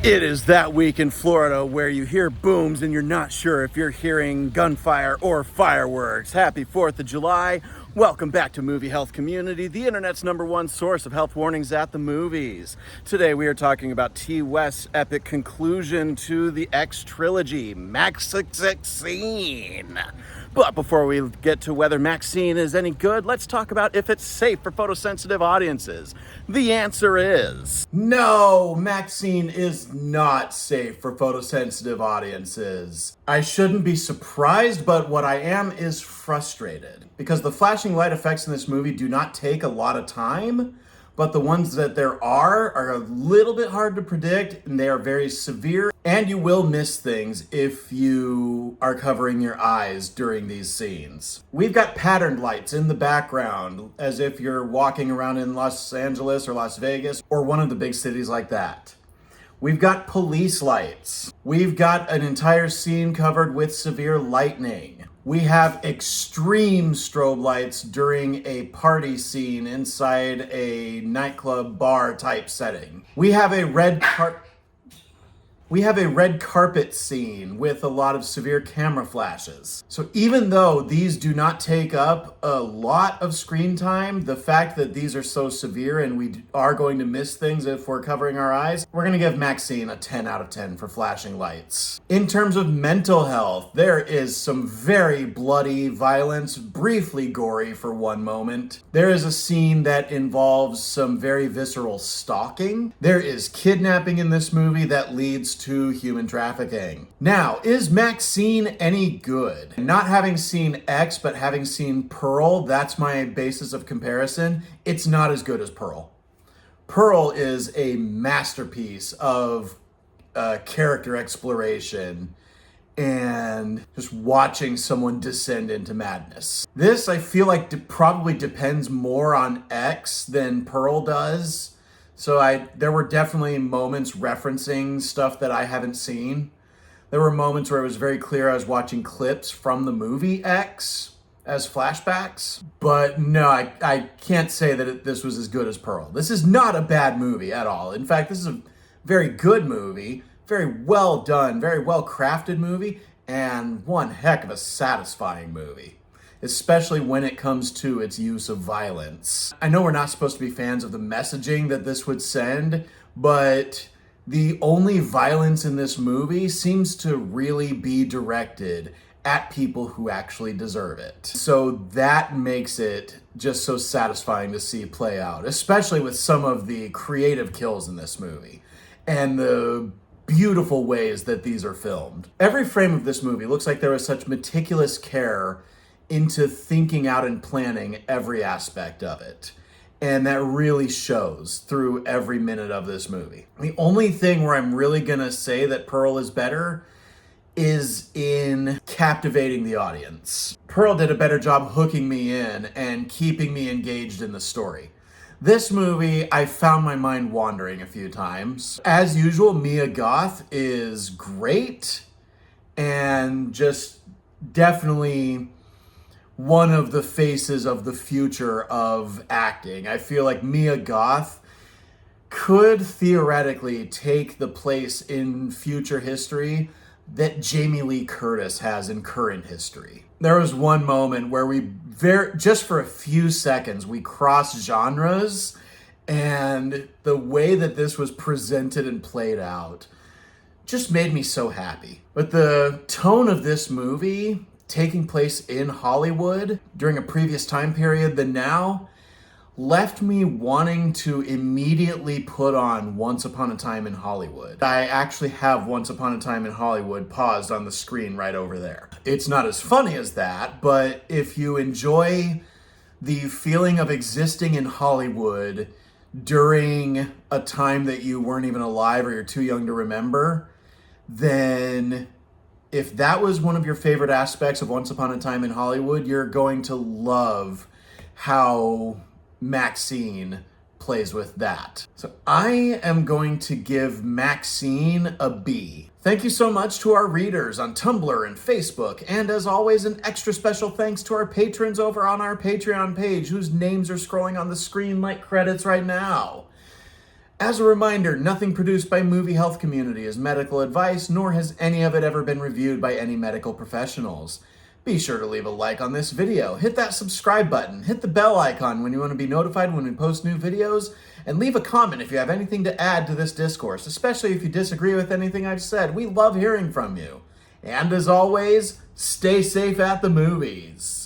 It is that week in Florida where you hear booms and you're not sure if you're hearing gunfire or fireworks. Happy 4th of July. Welcome back to Movie Health Community, the internet's #1 source of health warnings at the movies. Today we are talking about T. West's epic conclusion to the X trilogy, MaXXXine. But before we get to whether MaXXXine is any good, let's talk about if it's safe for photosensitive audiences. The answer is no, MaXXXine is not safe for photosensitive audiences. I shouldn't be surprised, but what I am is frustrated. Because the flashing light effects in this movie do not take a lot of time, but the ones that there are a little bit hard to predict, and they are very severe, and you will miss things if you are covering your eyes during these scenes. We've got patterned lights in the background, as if you're walking around in Los Angeles or Las Vegas, or one of the big cities like that. We've got police lights. We've got an entire scene covered with severe lightning. We have extreme strobe lights during a party scene inside a nightclub bar type setting. We have a red carpet scene with a lot of severe camera flashes. So even though these do not take up a lot of screen time, the fact that these are so severe and we are going to miss things if we're covering our eyes, we're gonna give MaXXXine a 10 out of 10 for flashing lights. In terms of mental health, there is some very bloody violence, briefly gory for one moment. There is a scene that involves some very visceral stalking. There is kidnapping in this movie that leads to human trafficking. Now, is MaXXXine any good? Not having seen X, but having seen Pearl, that's my basis of comparison. It's not as good as Pearl. Pearl is a masterpiece of character exploration and just watching someone descend into madness. This, I feel like, probably depends more on X than Pearl does. So there were definitely moments referencing stuff that I haven't seen. There were moments where it was very clear I was watching clips from the movie X as flashbacks. But no, I can't say that this was as good as Pearl. This is not a bad movie at all. In fact, this is a very good movie, very well done, very well crafted movie, and one heck of a satisfying movie, especially when it comes to its use of violence. I know we're not supposed to be fans of the messaging that this would send, but the only violence in this movie seems to really be directed at people who actually deserve it. So that makes it just so satisfying to see play out, especially with some of the creative kills in this movie and the beautiful ways that these are filmed. Every frame of this movie looks like there was such meticulous care into thinking out and planning every aspect of it. And that really shows through every minute of this movie. The only thing where I'm really gonna say that Pearl is better is in captivating the audience. Pearl did a better job hooking me in and keeping me engaged in the story. This movie, I found my mind wandering a few times. As usual, Mia Goth is great and just definitely one of the faces of the future of acting. I feel like Mia Goth could theoretically take the place in future history that Jamie Lee Curtis has in current history. There was one moment where just for a few seconds, we crossed genres, and the way that this was presented and played out just made me so happy. But the tone of this movie, taking place in Hollywood during a previous time period than now, left me wanting to immediately put on Once Upon a Time in Hollywood. I actually have Once Upon a Time in Hollywood paused on the screen right over there. It's not as funny as that, but if you enjoy the feeling of existing in Hollywood during a time that you weren't even alive or you're too young to remember, then if that was one of your favorite aspects of Once Upon a Time in Hollywood, you're going to love how MaXXXine plays with that. So I am going to give MaXXXine a B. Thank you so much to our readers on Tumblr and Facebook, and as always, an extra special thanks to our patrons over on our Patreon page, whose names are scrolling on the screen like credits right now. As a reminder, nothing produced by Movie Health Community is medical advice, nor has any of it ever been reviewed by any medical professionals. Be sure to leave a like on this video, hit that subscribe button, hit the bell icon when you want to be notified when we post new videos, and leave a comment if you have anything to add to this discourse, especially if you disagree with anything I've said. We love hearing from you. And as always, stay safe at the movies.